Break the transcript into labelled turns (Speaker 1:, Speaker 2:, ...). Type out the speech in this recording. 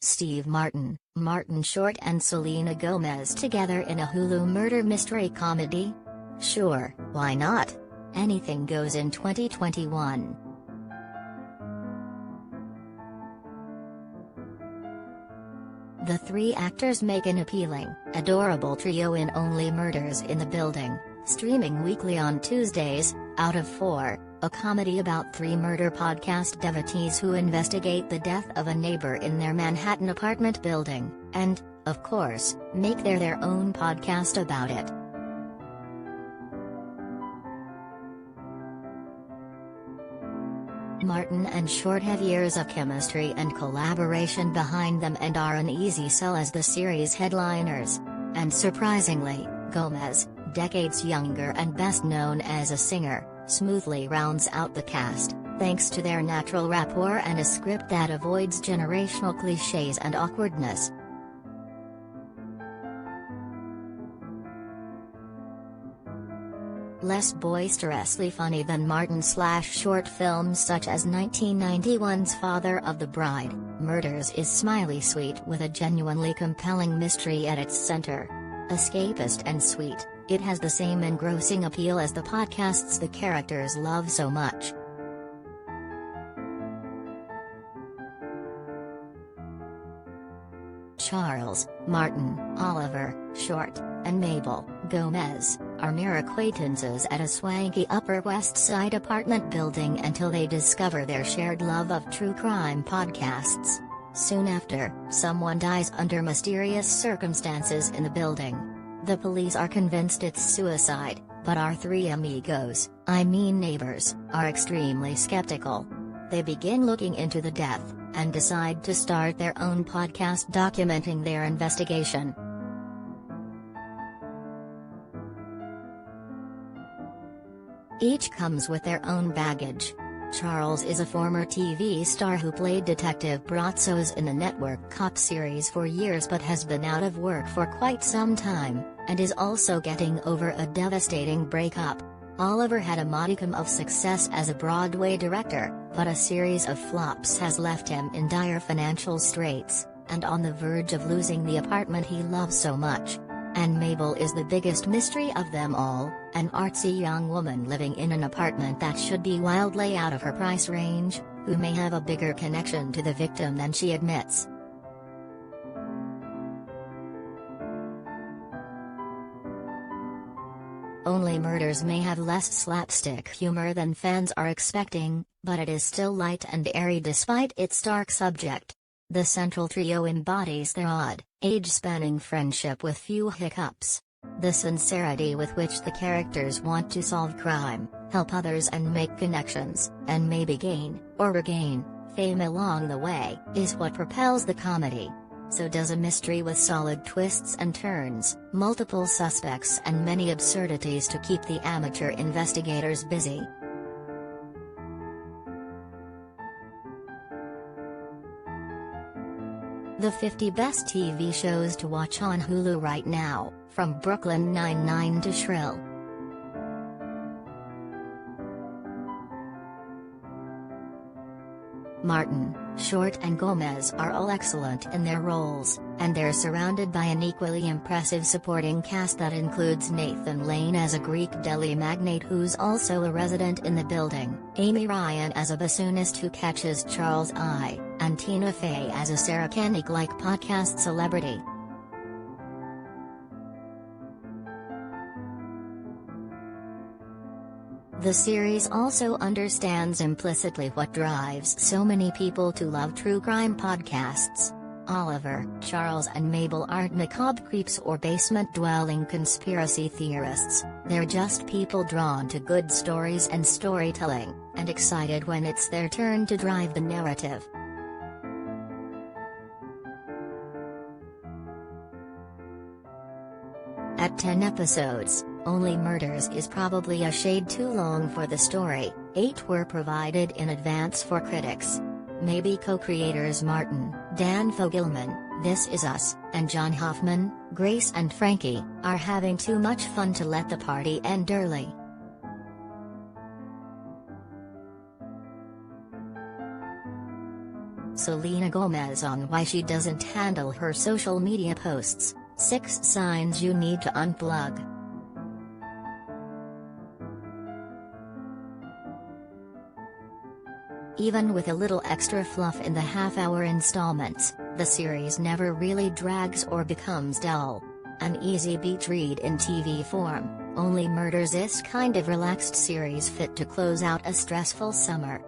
Speaker 1: Steve Martin, Martin Short and Selena Gomez together in a Hulu murder mystery comedy? Sure, why not? Anything goes in 2021. The three actors make an appealing, adorable trio in Only Murders in the Building, streaming weekly on Tuesdays, Out of 4, a comedy about three murder podcast devotees who investigate the death of a neighbor in their Manhattan apartment building, and, of course, make their own podcast about it. Martin and Short have years of chemistry and collaboration behind them and are an easy sell as the series headliners. And surprisingly, Gomez, decades younger and best known as a singer, smoothly rounds out the cast, thanks to their natural rapport and a script that avoids generational cliches and awkwardness. Less boisterously funny than Martin/Short films such as 1991's Father of the Bride, Murders is smiley sweet with a genuinely compelling mystery at its center. Escapist and sweet, it has the same engrossing appeal as the podcasts the characters love so much. Charles, Martin, Oliver, Short, and Mabel, Gomez, are mere acquaintances at a swanky Upper West Side apartment building until they discover their shared love of true crime podcasts. Soon after, someone dies under mysterious circumstances in the building. The police are convinced it's suicide, but our three amigos, I mean neighbors, are extremely skeptical. They begin looking into the death, and decide to start their own podcast documenting their investigation. Each comes with their own baggage. Charles is a former TV star who played Detective Bratzos in the network cop series for years but has been out of work for quite some time, and is also getting over a devastating breakup. Oliver had a modicum of success as a Broadway director, but a series of flops has left him in dire financial straits, and on the verge of losing the apartment he loves so much. And Mabel is the biggest mystery of them all, an artsy young woman living in an apartment that should be wildly out of her price range, who may have a bigger connection to the victim than she admits. Only Murders may have less slapstick humor than fans are expecting, but it is still light and airy despite its dark subject. The central trio embodies their odd, age-spanning friendship with few hiccups. The sincerity with which the characters want to solve crime, help others and make connections, and maybe gain, or regain, fame along the way, is what propels the comedy. So does a mystery with solid twists and turns, multiple suspects and many absurdities to keep the amateur investigators busy. The 50 best TV shows to watch on Hulu right now, from Brooklyn Nine-Nine to Shrill. Martin, Short and Gomez are all excellent in their roles, and they're surrounded by an equally impressive supporting cast that includes Nathan Lane as a Greek deli magnate who's also a resident in the building, Amy Ryan as a bassoonist who catches Charles' eye, and Tina Fey as a Sarah Koenig-like podcast celebrity. The series also understands implicitly what drives so many people to love true crime podcasts. Oliver, Charles and Mabel aren't macabre creeps or basement-dwelling conspiracy theorists, they're just people drawn to good stories and storytelling, and excited when it's their turn to drive the narrative. At 10 episodes, Only Murders is probably a shade too long for the story. 8 were provided in advance for critics. Maybe co-creators Martin, Dan Fogelman, This Is Us, and John Hoffman, Grace and Frankie, are having too much fun to let the party end early. Selena Gomez on why she doesn't handle her social media posts, 6 signs you need to unplug. Even with a little extra fluff in the half-hour installments, the series never really drags or becomes dull. An easy beat read in TV form, Only Murders is kind of relaxed series fit to close out a stressful summer.